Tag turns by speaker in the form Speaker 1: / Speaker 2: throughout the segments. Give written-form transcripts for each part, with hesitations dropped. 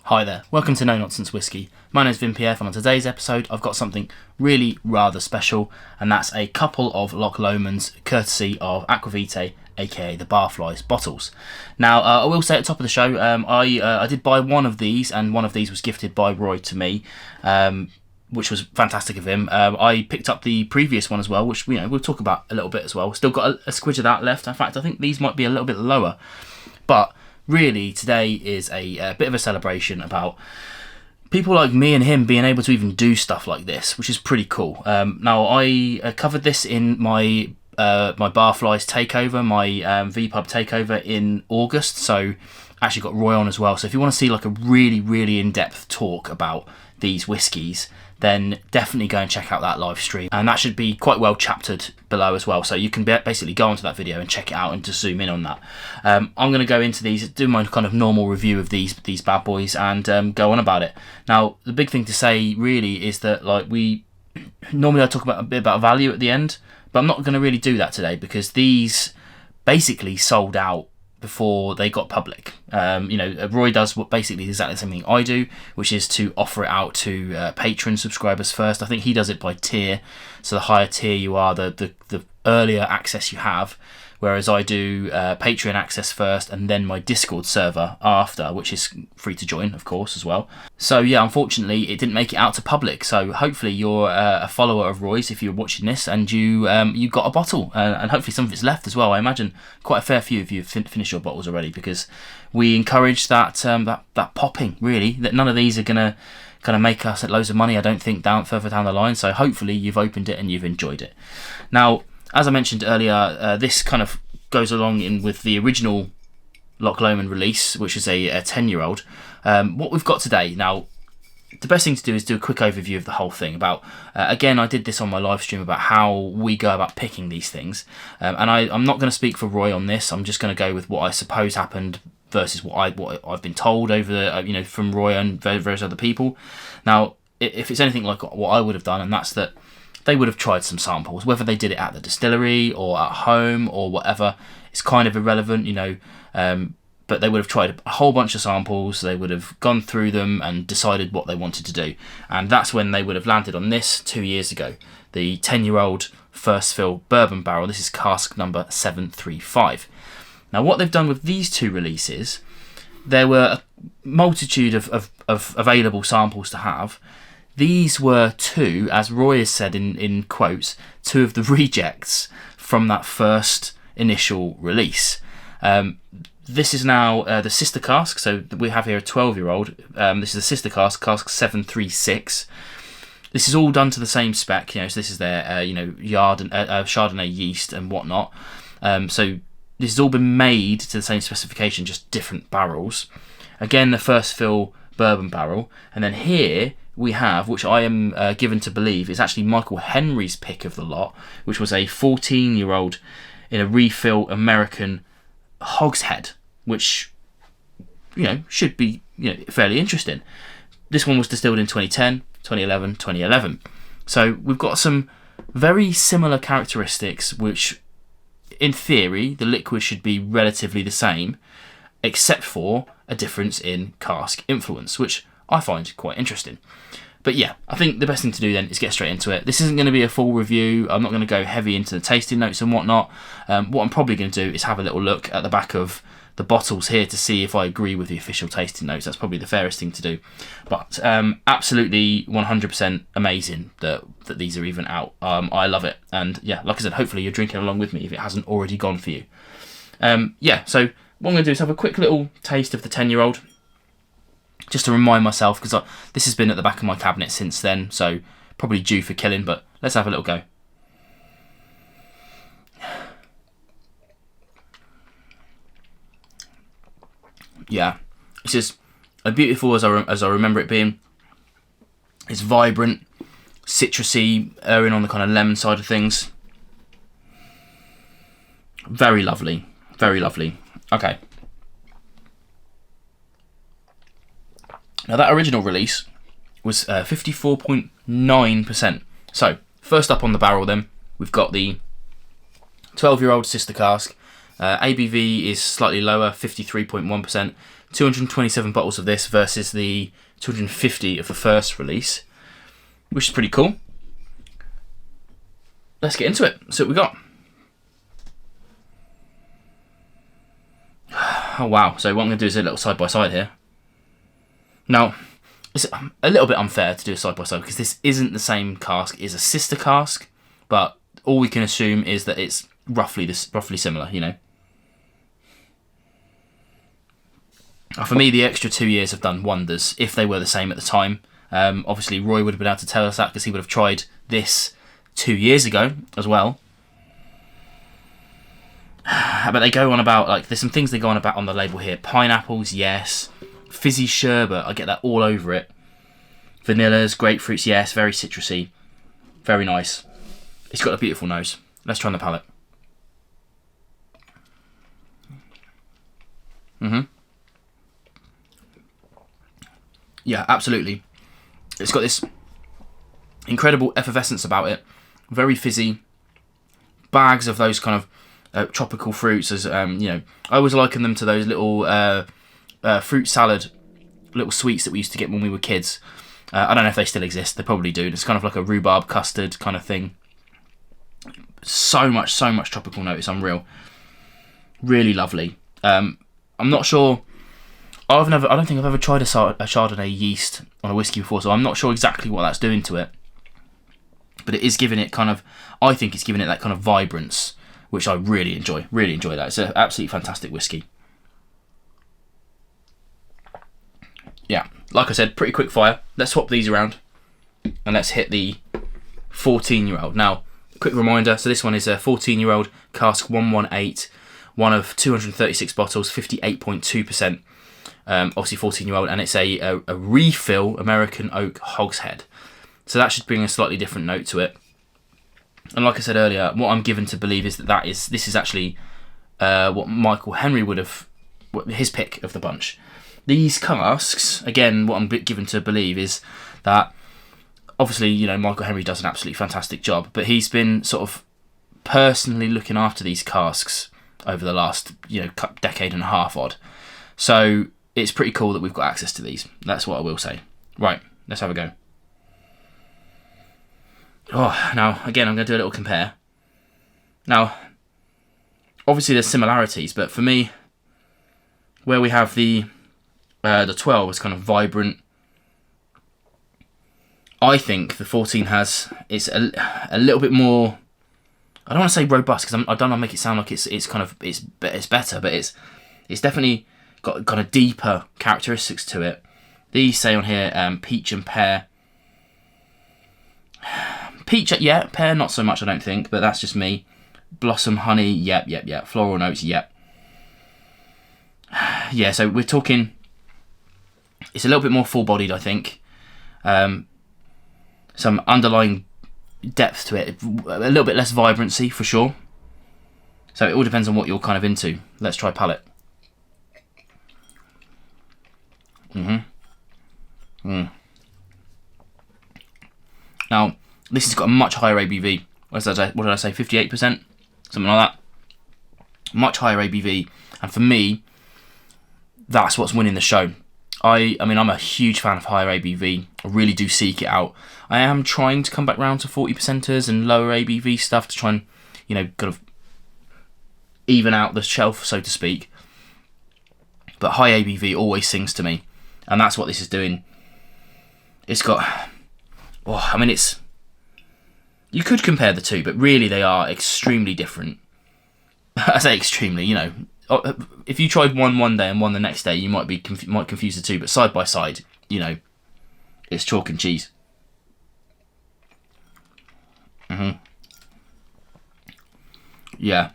Speaker 1: Hi there, welcome to No Nonsense Whiskey. My name is Vin PF, and on today's episode I've got something really rather special, and that's a couple of Loch Lommonds courtesy of Aqvavitae, aka the Barflies bottles. Now I will say at the top of the show, I did buy one of these, and one of these was gifted by Roy to me, which was fantastic of him. I picked up the previous one as well, which we'll talk about a little bit as well. Still got a squidge of that left. In fact, I think these might be a little bit lower, but really, today is a bit of a celebration about people like me and him being able to even do stuff like this, which is pretty cool. Now, I covered this in my Barflies takeover, my VPub takeover in August, so I actually got Roy on as well. So if you want to see like a really, really in-depth talk about these whiskies, then definitely go and check out that live stream, and that should be quite well chaptered below as well, so you can basically go onto that video and check it out and just zoom in on that. I'm going to go into these, do my kind of normal review of these bad boys, and go on about it. Now, the big thing to say really is that normally I talk about a bit about value at the end, but I'm not going to really do that today because these basically sold out before they got public. Roy does what basically exactly the same thing I do, which is to offer it out to Patreon subscribers first. I think he does it by tier, so the higher tier you are, the earlier access you have, whereas I do Patreon access first and then my Discord server after, which is free to join, of course, as well. So yeah, unfortunately it didn't make it out to public, so hopefully you're a follower of Roy's if you're watching this, and you got a bottle, and hopefully some of it's left as well. I imagine quite a fair few of you have finished your bottles already, because we encourage that popping, really, that none of these are going to kind of make us loads of money, I don't think, further down the line. So hopefully you've opened it and you've enjoyed it. Now, as I mentioned earlier, this kind of goes along in with the original Loch Lomond release, which is a 10-year-old. What we've got today, now, the best thing to do is do a quick overview of the whole thing. About again, I did this on my live stream about how we go about picking these things, and I'm not going to speak for Roy on this. I'm just going to go with what I suppose happened versus what I've been told over the from Roy and various other people. Now, if it's anything like what I would have done, and that's that they would have tried some samples, whether they did it at the distillery or at home or whatever, it's kind of irrelevant, but they would have tried a whole bunch of samples, they would have gone through them and decided what they wanted to do. And that's when they would have landed on this 2 years ago, the 10-year-old first fill bourbon barrel. This is cask number 735. Now, what they've done with these two releases, there were a multitude of available samples to have. These were two, as Roy has said in quotes, two of the rejects from that first initial release. This is now the sister cask, so we have here a 12-year-old. This is the sister cask, cask 736. This is all done to the same spec, so this is their Chardonnay yeast and whatnot. So this has all been made to the same specification, just different barrels. Again, the first fill bourbon barrel, and then here we have, which I am given to believe is actually Michael Henry's pick of the lot, which was a 14-year-old in a refill American hogshead, which should be fairly interesting. This one was distilled in 2010, 2011, 2011. So we've got some very similar characteristics, which in theory the liquid should be relatively the same, except for a difference in cask influence, which I find quite interesting. But yeah, I think the best thing to do then is get straight into it. This isn't going to be a full review. I'm not going to go heavy into the tasting notes and whatnot. What I'm probably going to do is have a little look at the back of the bottles here to see if I agree with the official tasting notes. That's probably the fairest thing to do. But absolutely 100% amazing that these are even out. I love it. And yeah, like I said, hopefully you're drinking along with me if it hasn't already gone for you. So what I'm going to do is have a quick little taste of the 10-year-old. Just to remind myself, because this has been at the back of my cabinet since then, so probably due for killing, but let's have a little go. Yeah, it's just as beautiful as I remember it being. It's vibrant, citrusy, erring on the kind of lemon side of things. Very lovely, very lovely. Okay. Now, that original release was 54.9%. So, first up on the barrel then, we've got the 12-year-old sister cask. ABV is slightly lower, 53.1%. 227 bottles of this versus the 250 of the first release, which is pretty cool. Let's get into it. See what we got. Oh wow, so what I'm going to do is a little side by side here. Now, it's a little bit unfair to do a side by side because this isn't the same cask, it's a sister cask, but all we can assume is that it's roughly similar, you know. For me, the extra 2 years have done wonders if they were the same at the time. Obviously, Roy would have been able to tell us that because he would have tried this 2 years ago as well. But they go on about, like, there's some things they go on about on the label here. Pineapples, yes. Fizzy sherbet, I get that all over it. Vanillas, grapefruits, yes. Very citrusy. Very nice. It's got a beautiful nose. Let's try on the palate. Yeah, absolutely. It's got this incredible effervescence about it. Very fizzy. Bags of those kind of tropical fruits, as you know. I always liken them to those little fruit salad little sweets that we used to get when we were kids. I don't know if they still exist. They probably do. It's kind of like a rhubarb custard kind of thing. So much tropical note. It's unreal. Really lovely. I'm not sure. I don't think I've ever tried a Chardonnay yeast on a whiskey before, so I'm not sure exactly what that's doing to it. But it is giving it kind of, I think it's giving it that kind of vibrance, which I really enjoy. Really enjoy that. It's an absolutely fantastic whiskey. Yeah, like I said, pretty quick fire. Let's swap these around and let's hit the 14-year-old. Now, quick reminder, so this one is a 14-year-old cask 118, one of 236 bottles, 58.2%. Obviously 14-year-old, and it's a refill American oak hogshead. So that should bring a slightly different note to it. And like I said earlier, what I'm given to believe is this is actually what Michael Henry would have, his pick of the bunch. These casks, again, what I'm given to believe is that obviously, you know, Michael Henry does an absolutely fantastic job, but he's been sort of personally looking after these casks over the last, you know, decade and a half odd. So it's pretty cool that we've got access to these. That's what I will say. Right, let's have a go. Oh, now, again, I'm going to do a little compare. Now, obviously there's similarities, but for me, where we have the 12 is kind of vibrant, I think the 14 it's a little bit more, I don't want to say robust, because I don't want to make it sound like it's better, but it's definitely got kind of deeper characteristics to it. These say on here peach and pear. Peach, yeah. Pear, not so much, I don't think, but that's just me. Blossom, honey, yep. Floral notes, yep. Yeah, so we're talking, it's a little bit more full-bodied, I think. Some underlying depth to it, a little bit less vibrancy for sure. So it all depends on what you're kind of into. Let's try palate. Now, this has got a much higher ABV. What did I say? 58%? Something like that. Much higher ABV. And for me, that's what's winning the show. I mean, I'm a huge fan of higher ABV. I really do seek it out. I am trying to come back round to 40%ers and lower ABV stuff to try and, you know, kind of even out the shelf, so to speak. But high ABV always sings to me. And that's what this is doing. It's got, oh, I mean, it's, you could compare the two, but really they are extremely different. I say extremely, you know. If you tried one day and one the next day, you might confuse the two, but side by side, you know, it's chalk and cheese. Yeah,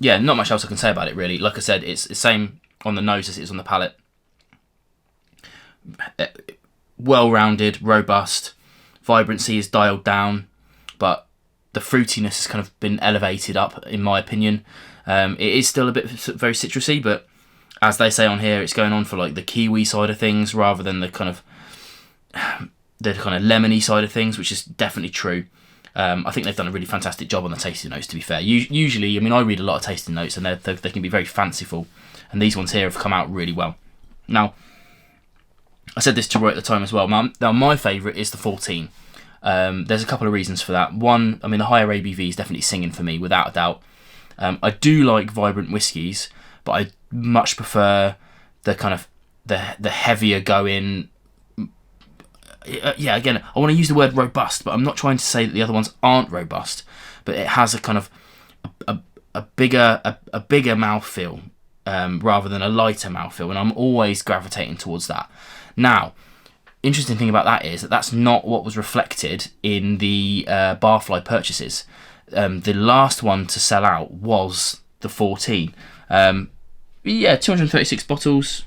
Speaker 1: not much else I can say about it really. Like I said, it's the same on the nose as it is on the palate. Well-rounded, robust, vibrancy is dialed down, but the fruitiness has kind of been elevated up, in my opinion. It is still a bit very citrusy, but as they say on here, it's going on for like the kiwi side of things rather than the kind of lemony side of things, which is definitely true. I think they've done a really fantastic job on the tasting notes, to be fair. Usually, I mean, I read a lot of tasting notes and they can be very fanciful, and these ones here have come out really well. Now, I said this to Roy at the time as well. Now, my favourite is the 14. There's a couple of reasons for that. One, I mean, the higher ABV is definitely singing for me, without a doubt. I do like vibrant whiskies, but I much prefer the kind of the heavier going. Yeah, again, I want to use the word robust, but I'm not trying to say that the other ones aren't robust. But it has a kind of a bigger mouthfeel rather than a lighter mouthfeel, and I'm always gravitating towards that. Now, interesting thing about that is that that's not what was reflected in the Barfly purchases. The last one to sell out was the 14. 236 bottles.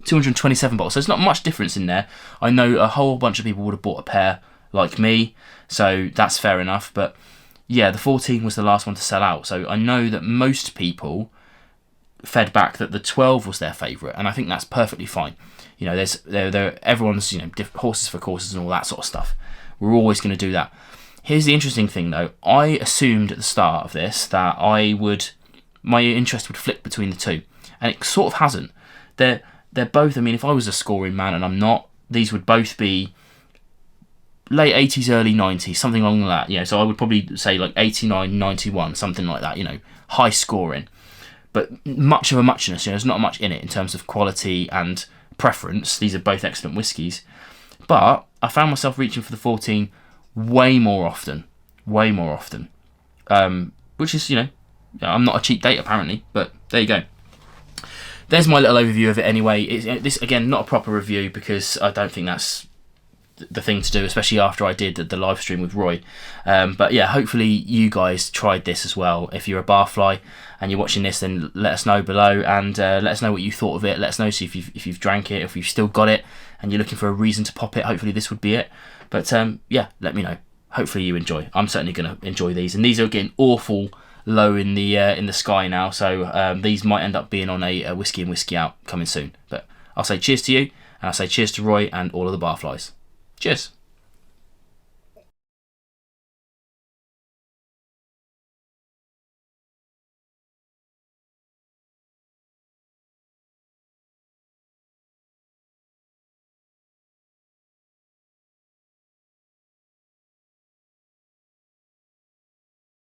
Speaker 1: 227 bottles, so there's not much difference in there. I know a whole bunch of people would have bought a pair like me, so that's fair enough. But yeah, the 14 was the last one to sell out, so I know that most people fed back that the 12 was their favourite, and I think that's perfectly fine. You know, everyone's, you know, horses for courses and all that sort of stuff. We're always going to do that. Here's the interesting thing though. I assumed at the start of this that my interest would flip between the two, and it sort of hasn't. They're both, I mean, if I was a scoring man, and I'm not, these would both be late 80s, early 90s, something along that. You know, so I would probably say like 89, 91, something like that, you know, high scoring. But much of a muchness, you know, there's not much in it in terms of quality and preference. These are both excellent whiskies. But I found myself reaching for the 14 way more often. Which is, you know, I'm not a cheap date apparently, but there you go. There's my little overview of it anyway. This, again, not a proper review because I don't think that's the thing to do, especially after I did the live stream with Roy. But yeah, hopefully you guys tried this as well. If you're a Barfly and you're watching this, then let us know below, and let us know what you thought of it. Let us know if you've drank it, if you've still got it, and you're looking for a reason to pop it. Hopefully this would be it. But yeah, let me know. Hopefully you enjoy. I'm certainly going to enjoy these, and these are getting awful low in the sky now, so these might end up being on a Whiskey and Whiskey Out coming soon. But I'll say cheers to you, and I'll say cheers to Roy and all of the Barflies. Cheers.